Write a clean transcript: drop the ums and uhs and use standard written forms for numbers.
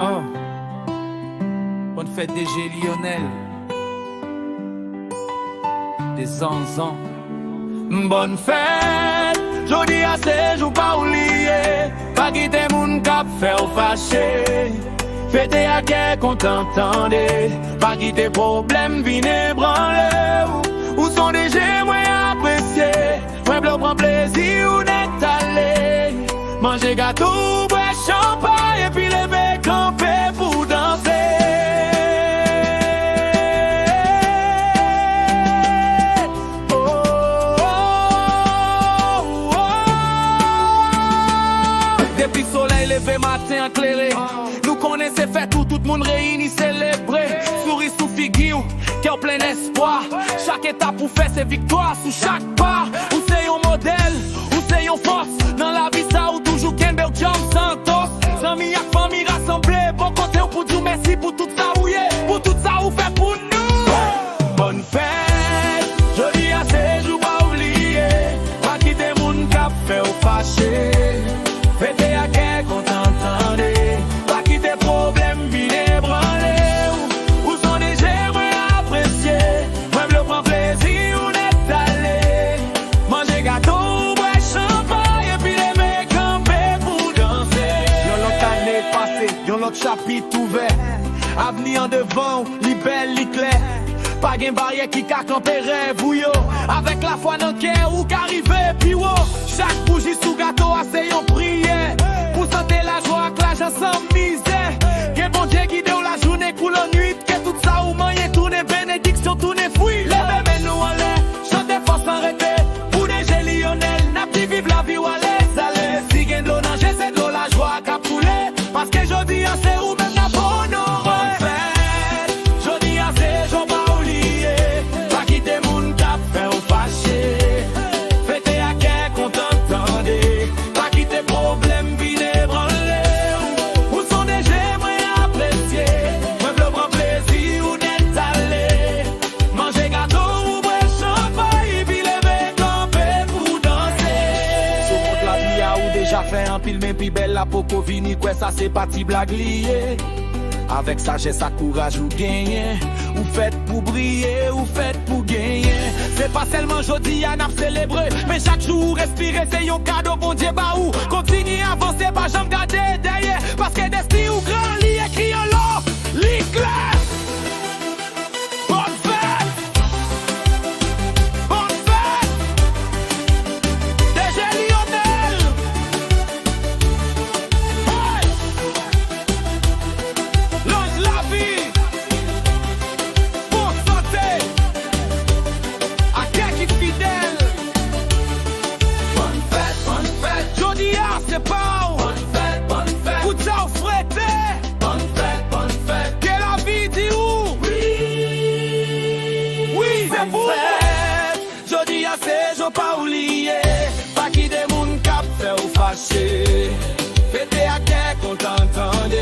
Oh. Bonne fête DG Lionel. Des zanzans. Bonne fête, jodi a se jou pa oublier. Pa kite moun kap fè ou fâché. Fêter à quel content tendé. Pas quitter problème, vine branle. Où sont des gens moins appréciés. Moi bleu prend plaisir ou n'est allé. Manger gâteau, boire champagne et puis lever camper pour danser. Depuis soleil levé matin éclairé. Nous connaissons fait tout le monde réuni célébrer. Souris sous figure, cœur plein espoir. Chaque étape pour faire ses victoires sous chaque pas. Où c'est un modèle, où c'est une force. Dans la vie ça ou toujours Kenberg John Santos. Amis et famille rassemblés. Bon côté pour dire merci pour tout ça où pour tout ça où fait pour nous. Bonne fête, joli à ces jours pas oublier. Pas quitter mon cap fait au fâché. Fêter à quel qu'on t'entendait. Pas quitter problème, vine branler. Où sont les gens moins appréciés. Moi me le prends plaisir, on est allé. Manger gâteau, boire champagne. Et puis les mecs camper pour danser. Yon l'autre année passée, yon l'autre chapitre ouvert. Avenir en devant, li belle, li clair. Pas gen barrière qui ka camper rêve ou yo. Avec la foi dans le cœur ou qu'arriver puis wo. Chaque bougie sous gâteau a c'est yon prière. Pour santé la joie avec l'argent sans misère. Que bon Dieu guide ou la journée coule en nuit. Que tout ça ou manye tourne bénédiction tourne fouille. Les bébés nous en l'air, chante fort sans arrêter. Pour des gélies Lionel, n'a plus vivre la vie ou à l'aise à l'aise. Si gen de l'eau dans c'est de l'eau la joie qu'a poulet. Parce que jodi en c'est ou même la bonne bonne fête. Jodi en c'est j'en pas oublier. Pas quitter moun cap fait ou fâché. Fêter à quel qu'on t'entendait. Pas quitter problème, vine branler. Où sont des gens moins appréciés. Moi je prends plaisir ou n'est allé. Manger gâteau ou boire champagne. Puis lever camper pour danser. Sous contre la vie a ou déjà fait un pile mais puis belle la poco vini. Quoi ça c'est parti blague lié. Avec sagesse à courage ou gagner. Ou faites pour briller, ou faites pour gagner. C'est pas seulement jodi à n'a célébrer. Mais chaque jour respirer c'est un cadeau bon Dieu bah ou. Continue à avancer pas jamais garder derrière. Parce que destin ou grand li écrit en l'eau. Li clair. Bonne fête. Bonne fête. DG Lionel. Hey. Longe la vie. Pour santé. À qui fidèle. Bonne fête. Jodi a c'est pas. Bonne fête. Coup de ça au frété. Bonne fête. Que la vie dit où? Oui, c'est pour. Jodi a c'est j'en pas oublier. Pas qui des moun cap fait ou fâché. Fêter à quel qu'on t'entendait.